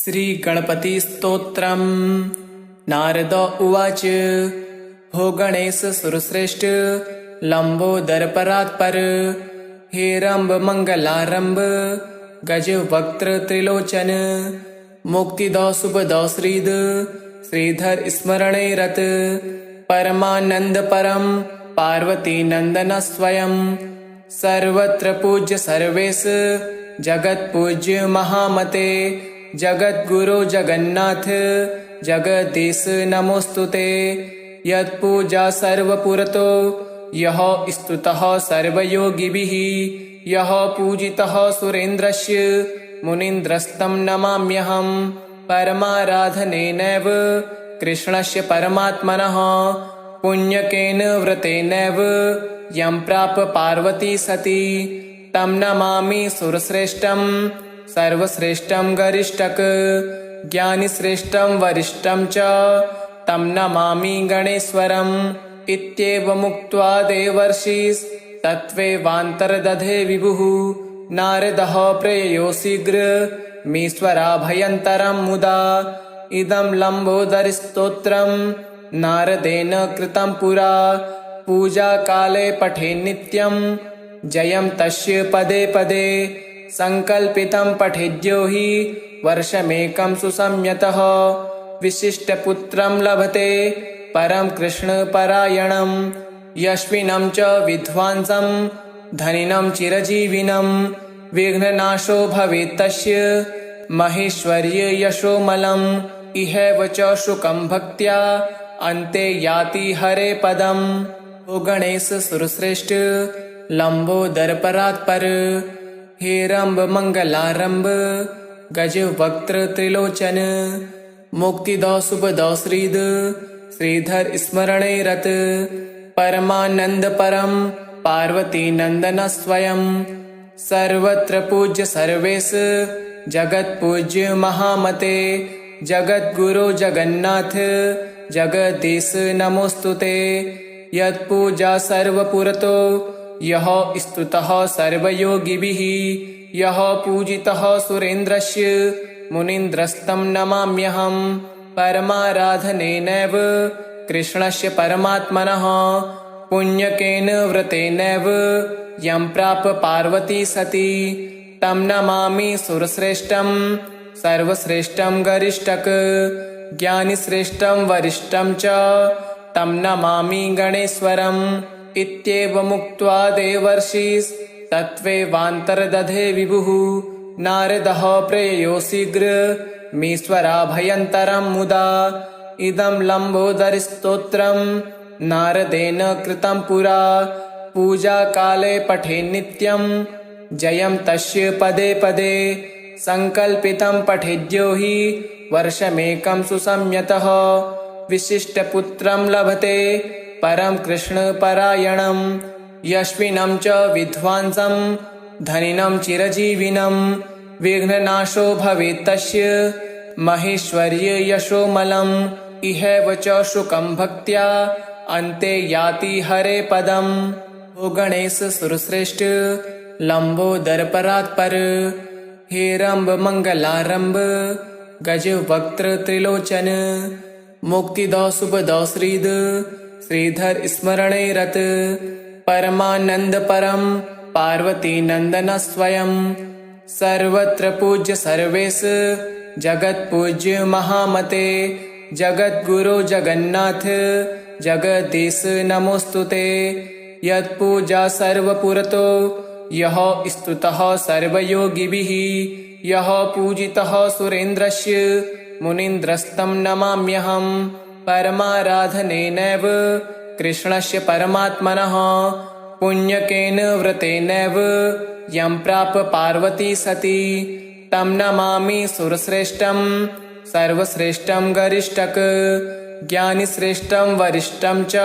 श्रीगणपतिस्तोत्रम्। नारद उवाच। हो गणेश सुरश्रेष्ठ लंबोदरपरात्पर, हेरंब मंगलारंभ गजवक्त्र त्रिलोचन, मुक्तिदौ शुभदौ श्रीद श्रीधर स्मरणे रत, परमानंद परम पार्वती नंदन स्वयं, सर्वत्र पूज्य सर्वेश जगत पूज्य महामते, जगद्गुरु जगन्नाथ जगदीश नमोस्तुते। यत्पूजा सर्वपुरतो यः स्तुतः सर्वयोगिभिः, यः पूजितः सुरेन्द्रस्य मुनीन्द्रस्तं नमाम्यहम्। परमाराधनेनैव कृष्णस्य परमात्मनः, पुण्यकेन व्रतेनैव यं प्राप पार्वती सती, तं नमामि सुरश्रेष्ठं सर्वश्रेष्ठं गरिष्ठक, ज्ञानिश्रेष्ठं वरिष्ठं च तं नमामि गणेश्वरम्। इत्येवमुक्त्वा देवर्षिस्तत्त्वैवान्तर्दधे विभुः, नारदः प्रययो शीघ्रमीश्वराभयन्तरं मुदा। इदं लम्बोदरस्तोत्रं नारदेन कृतं पुरा, पूजाकाले पठे नित्यं जयं तस्य पदे पदे, संकल्पितं पठेद्यो हि वर्षमेकं सुसंयतः, विशिष्टपुत्रं लभते परं कृष्णपरायणं, यस्मिनं च विद्वांसं धनिनं चिरजीविनं, विघ्ननाशो भवेत् तस्य महेश्वर्य यशोमलम्। इहैव च शुकं भक्त्या अन्ते याति हरे पदम्। ओ गणेश सुरश्रेष्ठ लंबोदरपरात्पर, हेरंब मंगलारंभ गजवक्त्र त्रिलोचन, मुक्तिदौ शुभदौ श्रीद श्रीधर स्मरणे रत, परमानंद परम पार्वती नंदन स्वयं, सर्वत्र पूज्य सर्वेश जगत पूज्य महामते, जगद्गुरु जगन्नाथ जगदीश नमोस्तुते। यत्पूजा सर्वपुरतो यः स्तुतः सर्वयोगिभिः, यः पूजितः सुरेन्द्रस्य मुनीन्द्रस्तं नमाम्यहम्। परमाराधनेनैव कृष्णस्य परमात्मनः, पुण्यकेन व्रतेनैव यं प्राप पार्वती सती, तं नमामि सुरश्रेष्ठं सर्वश्रेष्ठं गरिष्ठक, ज्ञानिश्रेष्ठं वरिष्ठं च तं नमामि गणेश्वरम्। इत्येवमुक्त्वा देवर्षिस्तत्त्वैवान्तर्दधे विभुः, नारदः प्रययो शीघ्रमीश्वराभयन्तरं मुदा। इदं लम्बोदरस्तोत्रं नारदेन कृतं पुरा, पूजाकाले पठे नित्यं जयं तस्य पदे पदे, संकल्पितं पठेद्यो हि वर्षमेकं सुसंयतः, विशिष्टपुत्रं लभते परं कृष्णपरायणं, यस्मिनं च विद्वांसं धनिनं चिरजीविनं, विघ्ननाशो भवेत् तस्य महेश्वर्य यशोमलम्। इहैव च शुकं भक्त्या अन्ते याति हरे पदम्। ओ गणेश सुरश्रेष्ठ लंबोदरपरात्पर, हेरंब मंगलारंभ गजवक्त्र त्रिलोचन, मुक्तिदौ शुभदौ श्रीद श्रीधर स्मरणे रत, परमानंद परम पार्वती नंदन स्वयं, सर्वत्र पूज्य सर्वेश जगत पूज्य महामते, जगद्गुरु जगन्नाथ जगदीश नमोस्तुते। यत्पूजा सर्वपुरतो यः स्तुतः सर्वयोगिभिः, यः पूजितः सुरेन्द्रस्य मुनीन्द्रस्तं नमाम्यहम्। परमाराधनेनैव कृष्णस्य परमात्मनः, पुण्यकेन व्रतेनैव यं प्राप पार्वती सती, तं नमामि सुरश्रेष्ठं सर्वश्रेष्ठं गरिष्ठक, ज्ञानिश्रेष्ठं वरिष्ठं च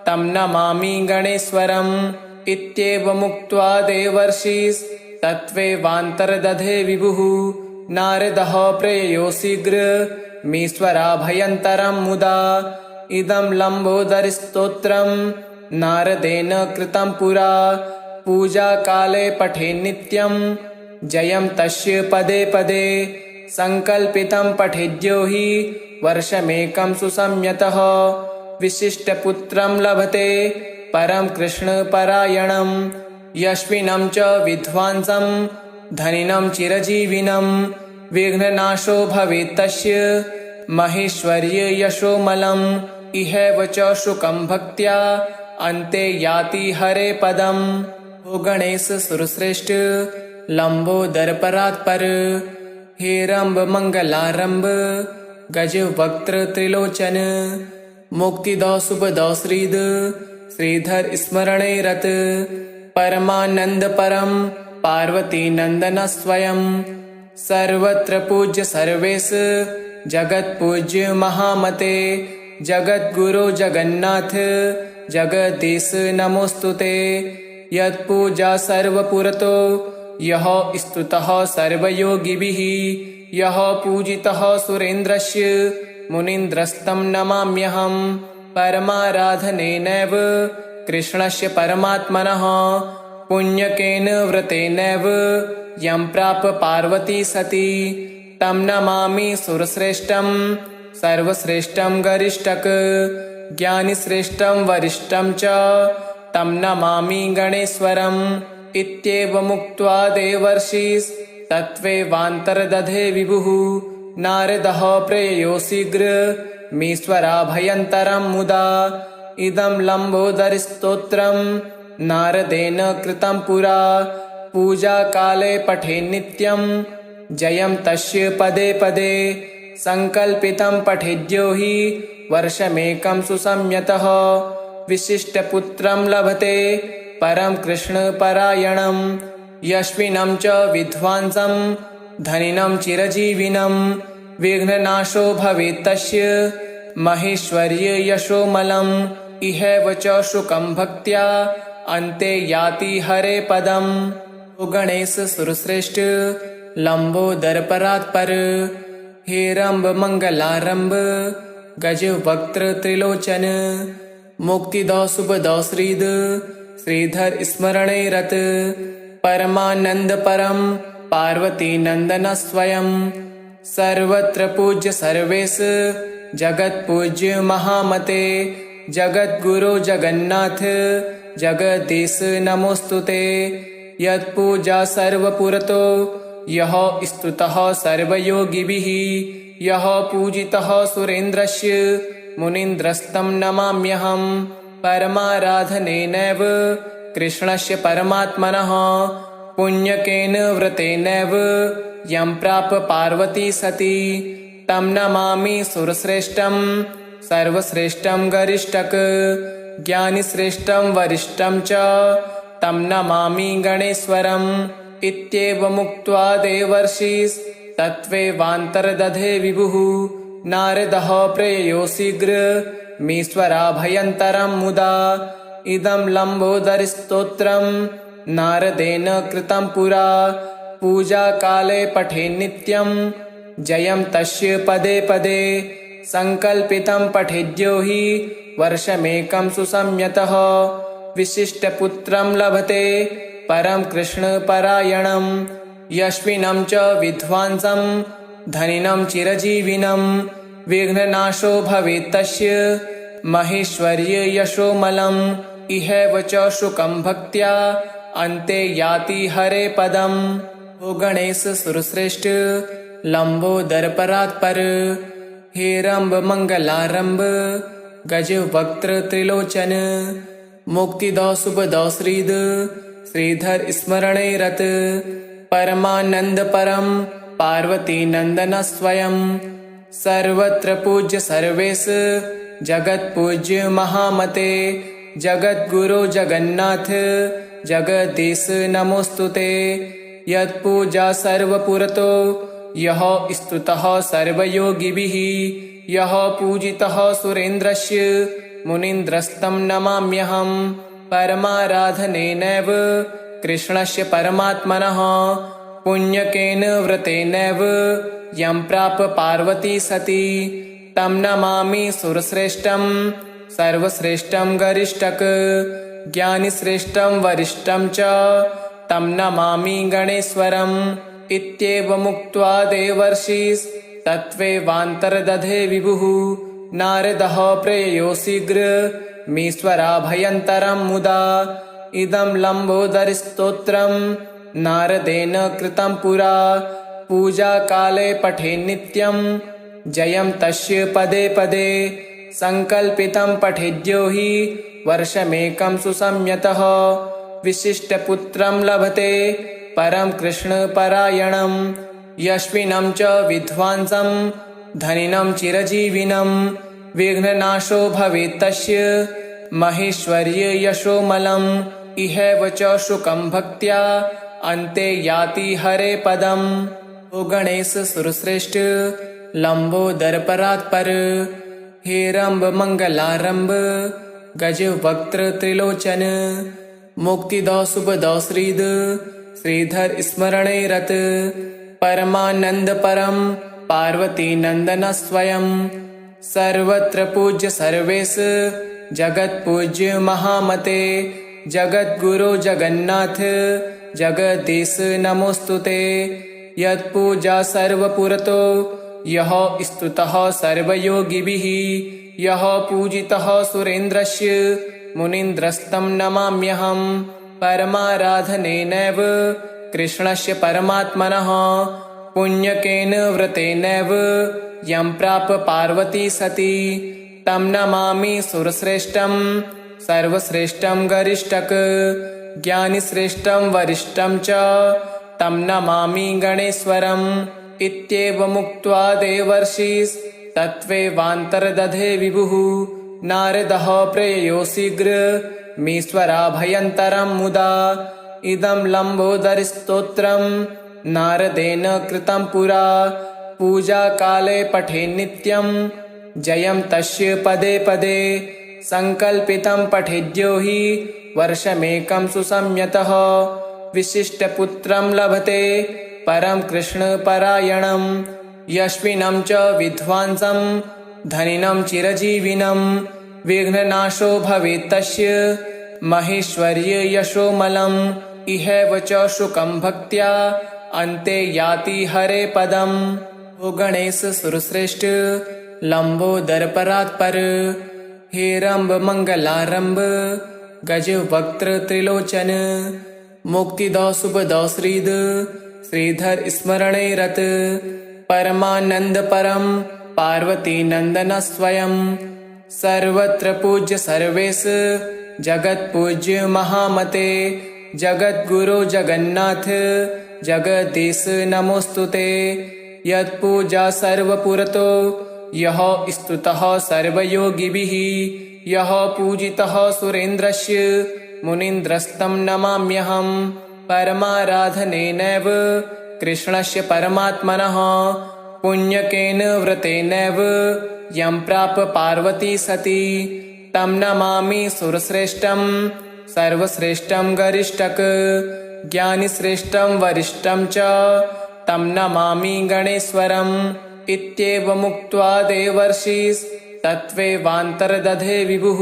तं नमामि गणेश्वरम्। इत्येवमुक्त्वा देवर्षिस्तत्त्वैवान्तर्दधे विभुः, नारदः प्रययो शीघ्रमीश्वराभयन्तरं मुदा। इदं लम्बोदरस्तोत्रं नारदेन कृतं पुरा, पूजाकाले पठे नित्यं जयं तस्य पदे पदे, संकल्पितं पठेद्यो हि वर्षमेकं सुसंयतः विशिष्टपुत्रं लभते परं कृष्णपरायणं यस्मिनं च विद्वांसं धनिनं चिरजीविनं विघ्ननाशो भवेत् तस्य महेश्वर्य यशोमलम् इहैव च शुकं भक्त्या अन्ते याति हरे पदम्। ओ गणेश सुरश्रेष्ठ लंबोदर परात्पर हेरंब मंगलारंभ गज वक्त्र त्रिलोचन मुक्तिदौ शुभदौ श्रीद श्रीधर स्मरणे रत परमानंद परम पार्वती नंदन स्वयं सर्वत्र पूज्य सर्वेश जगत पूज्य महामते जगद्गुरो जगन्नाथ जगदीश नमोस्तुते यत्पूजा सर्वपुरतो यः स्तुतः सर्वयोगिभिः यः पूजितः सुरेन्द्रस्य मुनीन्द्रस्तं नमाम्यहं परमाराधनेनैव कृष्णस्य परमात्मनः पुण्यकेन व्रतेनैव यं प्राप पार्वती सती तं नमामि सुरश्रेष्ठं सर्वश्रेष्ठं गरिष्ठक ज्ञानिश्रेष्ठं वरिष्ठं च तं नमामि गणेश्वरम् इत्येवमुक्त्वा देवर्षिस्तत्त्वेवान्तर्दधे विभुः नारदः प्रययो शीघ्रमीश्वराभयन्तरं मुदा इदं लम्बोदरस्तोत्रं नारदेन कृतं पुरा पूजाकाले पठे नित्यं जयं तस्य पदे पदे संकल्पितं पठेद्यो हि वर्षमेकं सुसंयतः विशिष्टपुत्रं लभते परं कृष्णपरायणं यस्मिनं च विद्वांसं धनिनं चिरजीविनं विघ्ननाशो भवेत् तस्य महेश्वर्य यशोमलम् इहैव च शुकं भक्त्या अन्ते याति हरे पदम्। ओ गणेश सुरश्रेष्ठ लंबोदर परात्पर हेरंब मंगलारंभ गज वक्त्र त्रिलोचन मुक्तिदौ शुभदौ श्रीद श्रीधर स्मरणे रत परमानंद परम पार्वती नंदन स्वयं सर्वत्र पूज्य सर्वेश जगत पूज्य महामते जगद्गुरो जगन्नाथ जगदीश नमोस्तुते यत्पूजा सर्वपुरतो यः स्तुतः सर्वयोगिभिः यः पूजितः सुरेन्द्रस्य मुनीन्द्रस्तं नमाम्यहं परमाराधनेनैव कृष्णस्य परमात्मनः पुण्यकेन व्रतेनैव यं प्राप पार्वती सती तं नमामि सुरश्रेष्ठं सर्वश्रेष्ठं गरिष्ठक ज्ञानिश्रेष्ठं वरिष्ठं च तं नमामि गणेश्वरम् इत्येवमुक्त्वा देवर्षिस्तत्त्वेवान्तर्दधे विभुः नारदः प्रययो शीघ्रमीश्वराभयन्तरं मुदा इदं लम्बोदरस्तोत्रं नारदेन कृतं पुरा पूजाकाले पठे नित्यं जयं तस्य पदे पदे संकल्पितं पठेद्यो हि वर्षमेकं सुसंयतः विशिष्टपुत्रं लभते परं कृष्णपरायणं यस्मिनं च विद्वांसं धनिनं चिरजीविनं विघ्ननाशो भवेत् तस्य महेश्वर्य यशोमलम् इहैव च शुकं भक्त्या अन्ते याति हरे पदम्। ओ गणेश सुरश्रेष्ठ लंबोदर परात्पर हेरंब मंगलारंभ गज वक्त्र त्रिलोचन मुक्तिदौ शुभदौ श्रीद श्रीधर स्मरणे रत परमानंद परम पार्वती नंदन स्वयं सर्वत्र पूज्य सर्वेश जगत पूज्य महामते जगद्गुरो जगन्नाथ जगदीश नमोस्तुते यत्पूजा सर्वपुरतो यः स्तुतः सर्वयोगिभिः यः पूजितः सुरेन्द्रस्य मुनीन्द्रस्तं नमाम्यहं परमाराधनेनैव कृष्णस्य परमात्मनः पुण्यकेन व्रतेनैव यं प्राप पार्वती सती तं नमामि सुरश्रेष्ठं सर्वश्रेष्ठं गरिष्ठक ज्ञानिश्रेष्ठं वरिष्ठं च तं नमामि गणेश्वरम् इत्येवमुक्त्वा देवर्षिस्तत्त्वेवान्तर्दधे विभुः नारदः प्रययो शीघ्रमीश्वराभयन्तरं मुदा इदं लम्बोदरस्तोत्रं नारदेन कृतं पुरा पूजाकाले पठे नित्यं जयं तस्य पदे पदे संकल्पितं पठेद्यो हि वर्षमेकं सुसंयतः विशिष्टपुत्रं लभते परं कृष्णपरायणं यस्मिनं च विद्वांसं धनिनं चिरजीविनं विघ्ननाशो भवेत् तस्य महेश्वर्य यशोमलम् इहैव च शुकं भक्त्या अन्ते याति हरे पदम्। ओ गणेश सुरश्रेष्ठ लंबोदरपरात्पर हेरंब मंगलारंब गज वक्त्र त्रिलोचन मुक्तिदौ शुभदौ श्रीद श्रीधर स्मरणे रत परमानंद परम पार्वती नंदन स्वयं सर्वत्र पूज्य सर्वेश जगत पूज्य महामते जगद्गुरो जगन्नाथ जगदीश नमोस्तुते यत्पूजा सर्वपुरतो यः स्तुतः सर्वयोगिभिः यः पूजितः सुरेन्द्रस्य मुनीन्द्रस्तं नमाम्यहं परमाराधनेनैव कृष्णस्य परमात्मनः पुण्यकेन व्रतेनैव यं प्राप पार्वती सती तं नमामि सुरश्रेष्ठं सर्वश्रेष्ठं गरिष्ठक ज्ञानिश्रेष्ठं वरिष्ठं च तं नमामि गणेश्वरम् इत्येवमुक्त्वा देवर्षिस्तत्त्वेवान्तर्दधे विभुः नारदः प्रययो शीघ्रमीश्वराभयन्तरं मुदा इदं लम्बोदरस्तोत्रं नारदेन कृतं पुरा पूजाकाले पठे नित्यं जयं तस्य पदे पदे संकल्पितं पठेद्यो हि वर्षमेकं सुसंयतः विशिष्टपुत्रं लभते परं कृष्णपरायणं यस्मिनं च विद्वांसं धनिनं चिरजीविनं विघ्ननाशो भवेत् तस्य महेश्वर्य यशोमलम् इहैव च शुकं भक्त्या अन्ते याति हरे पदम्। ओ गणेश सुरश्रेष्ठ लंबोदरपरात्पर हेरंब मंगलारंब गज वक्त्र त्रिलोचन मुक्तिदौ शुभदौ श्रीद श्रीधर स्मरणे रत परमानंद परम पार्वती नंदन स्वयं सर्वत्र पूज्य सर्वेश जगत पूज्य महामते जगद्गुरो जगन्नाथ जगदीश नमोस्तुते यत्पूजा सर्वपुरतो यः स्तुतः सर्वयोगिभिः यः पूजितः सुरेन्द्रस्य मुनीन्द्रस्तं नमाम्यहं परमाराधनेनैव कृष्णस्य परमात्मनः पुण्यकेन व्रतेनैव यं प्राप पार्वती सती तं नमामि सुरश्रेष्ठं सर्वश्रेष्ठं गरिष्ठक ज्ञानिश्रेष्ठं वरिष्ठं च तं नमामि गणेश्वरम् इत्येवमुक्त्वा देवर्षिस्तत्त्वेवान्तर्दधे विभुः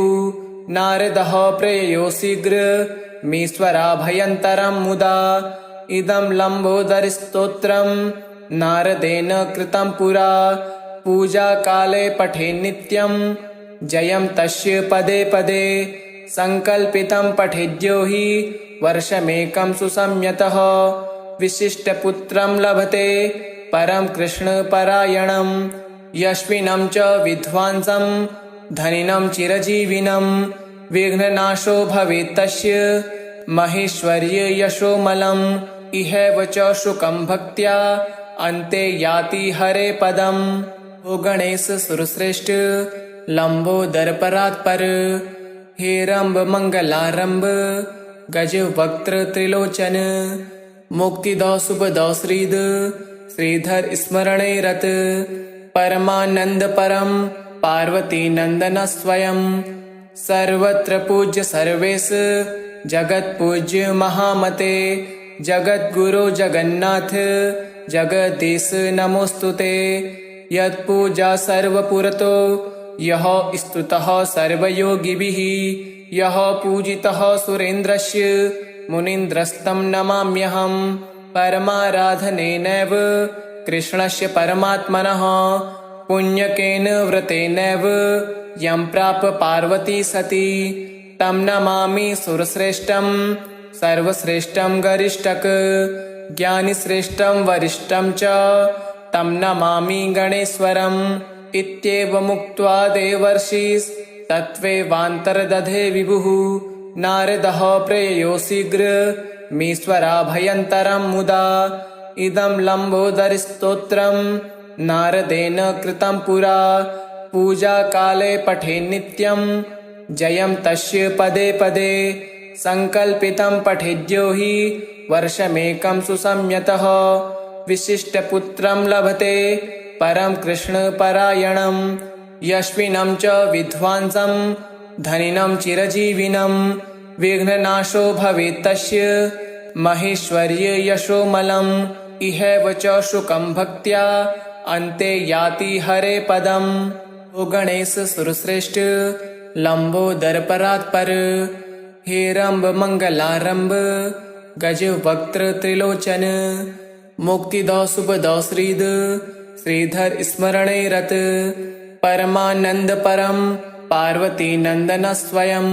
नारदः प्रययो शीघ्रमीश्वराभयन्तरं मुदा इदं लम्बोदरस्तोत्रं नारदेन कृतं पुरा पूजाकाले पठे नित्यं जयं तस्य पदे पदे संकल्पितं पठेद्यो हि वर्षमेकं सुसंयतः विशिष्टपुत्रं लभते परं कृष्णपरायणं यस्मिनं च विद्वांसं धनिनं चिरजीविनं विघ्ननाशो भवेत् तस्य महेश्वर्य यशोमलम् इहैव च शुकं भक्त्या अन्ते याति हरे पदम्। ओ गणेश सुरश्रेष्ठ लंबोदरपरात्पर हेरंब मंगलारंब गज वक्त्र त्रिलोचन मुक्तिदौ शुभदौ श्रीद श्रीधर स्मरणे रत परमानंद परम पार्वती नंदन स्वयं सर्वत्र पूज्य सर्वेश जगत पूज्य महामते जगद्गुरो जगन्नाथ जगदीश नमोस्तुते यत्पूजा सर्वपुरतो यः स्तुतः सर्वयोगिभिः यः पूजितः सुरेन्द्रस्य मुनीन्द्रस्तं नमाम्यहं परमाराधनेनैव कृष्णस्य परमात्मनः पुण्यकेन व्रतेनैव यं प्राप पार्वती सती तं नमामि सुरश्रेष्ठं सर्वश्रेष्ठं गरिष्ठक ज्ञानिश्रेष्ठं वरिष्ठं च तं नमामि गणेश्वरम् इत्येवमुक्त्वा देवर्षिस्तत्त्वेवान्तर्दधे विभुः नारदः प्रययो शीघ्रमीश्वराभयन्तरं मुदा इदं लम्बोदरस्तोत्रं नारदेन कृतं पुरा पूजाकाले पठे नित्यं जयं तस्य पदे पदे संकल्पितं पठेद्यो हि वर्षमेकं सुसंयतः विशिष्टपुत्रं लभते परं कृष्णपरायणं यस्मिनं च विद्वांसं धनिनं चिरजीविनं विघ्ननाशो भवेत् तस्य महेश्वर्य यशोमलम् इहैव च शुकं भक्त्या अन्ते याति हरे पदम्। ओ गणेश सुरश्रेष्ठ लंबोदरपरात्पर हेरंब मंगलारंभ गजवक्त्र त्रिलोचन मुक्तिदो शुभदो श्रीद श्रीधर स्मरणे रत परमानंद परम पार्वती नंदन स्वयं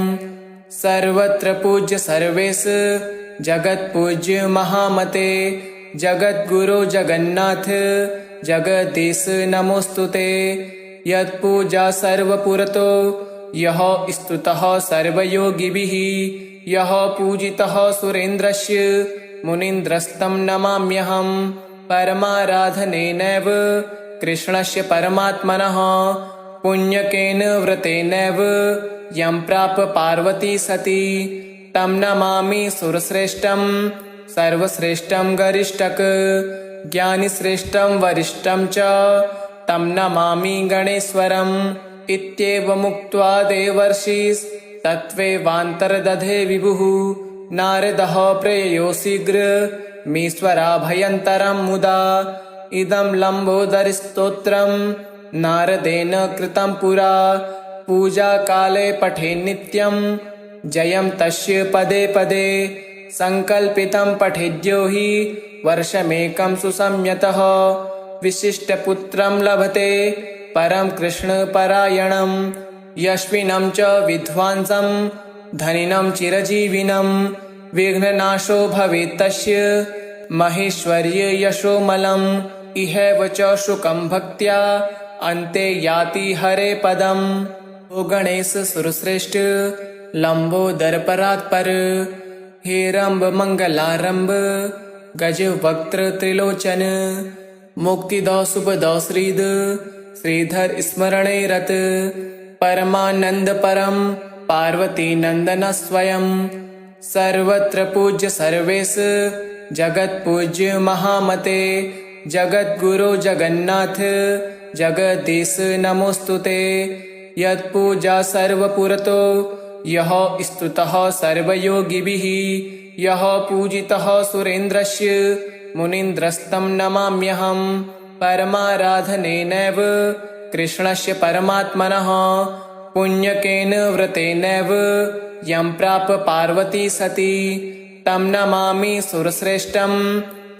सर्वत्र पूज्य सर्वेश जगत पूज्य महामते जगद्गुरो जगन्नाथ जगदीश नमोस्तुते यत्पूजा सर्वपुरतो यः स्तुतः सर्वयोगिभिः यः पूजितः सुरेन्द्रस्य मुनीन्द्रस्तं नमाम्यहम् परमाराधनेनैव कृष्णस्य परमात्मनः पुण्यकेन व्रतेनैव यं प्राप पार्वती सती तं नमामि सुरश्रेष्ठं सर्वश्रेष्ठं गरिष्ठक ज्ञानिश्रेष्ठं वरिष्ठं च तं नमामि गणेश्वरम् इत्येवमुक्त्वा देवर्षिस्तत्त्वेवान्तर्दधे विभुः नारदः प्रययो शीघ्रमीश्वराभयन्तरं मुदा इदं लम्बोदरस्तोत्रं नारदेन कृतं पुरा पूजाकाले पठे नित्यं जयं तस्य पदे पदे संकल्पितं पठेद्यो हि वर्षमेकं सुसंयतः विशिष्टपुत्रं लभते परं कृष्णपरायणं यस्मिनं च विद्वांसं धनिनं चिरजीविनं विघ्ननाशो भवेत् तस्य महेश्वर्य यशोमलम् इहैव च शुकं भक्त्या अन्ते याति हरे पदम्। ओ गणेश सुरश्रेष्ठ लंबोदरपरात्पर हेरंब मंगलारंभ गजवक्त्र त्रिलोचन मुक्तिदो शुभदो श्रीद श्रीधर स्मरणे रत परमानंद परम पार्वती नंदन स्वयं सर्वत्र पूज्य सर्वेश जगत पूज्य महामते जगद्गुरो जगन्नाथ जगदीश नमोस्तुते यत्पूजा सर्वपुरतो यः स्तुतः सर्वयोगिभिः यः पूजितः सुरेन्द्रस्य मुनीन्द्रस्तं नमाम्यहम् परमाराधनेनैव कृष्णस्य परमात्मनः पुण्यकेन व्रतेनैव यं प्राप पार्वती सती तं नमामि सुरश्रेष्ठं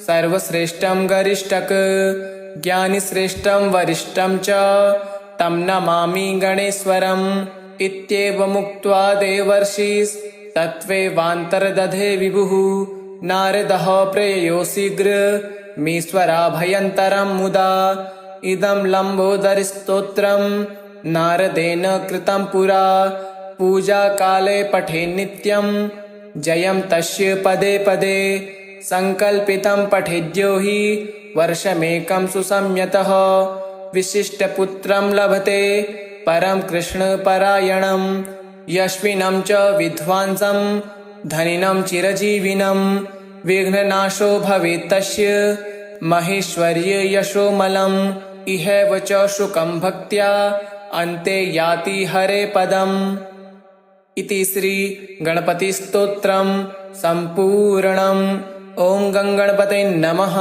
सर्वश्रेष्ठं गरिष्ठक ज्ञानिश्रेष्ठं वरिष्ठं च तं नमामि गणेश्वरम् इत्येवमुक्त्वा देवर्षिस्तत्त्वेवान्तर्दधे विभुः नारदः प्रययो शीघ्रमीश्वराभयन्तरं मुदा इदं लम्बोदरस्तोत्रं नारदेन कृतं पुरा पूजाकाले पठे नित्यं जयं तस्य पदे पदे संकल्पितं पठेद्यो हि वर्षमेकं सुसंयतः विशिष्टपुत्रं लभते परं कृष्णपरायणं यस्मिनं च विद्वांसं धनिनं चिरजीविनं विघ्ननाशो भवेत् तस्य महेश्वर्य यशोमलम् इहैव च शुकं भक्त्या अन्ते याति हरे पदम्। इति श्री गणपतिस्तोत्रं सम्पूर्णम्। ॐ गं गणपते नमः।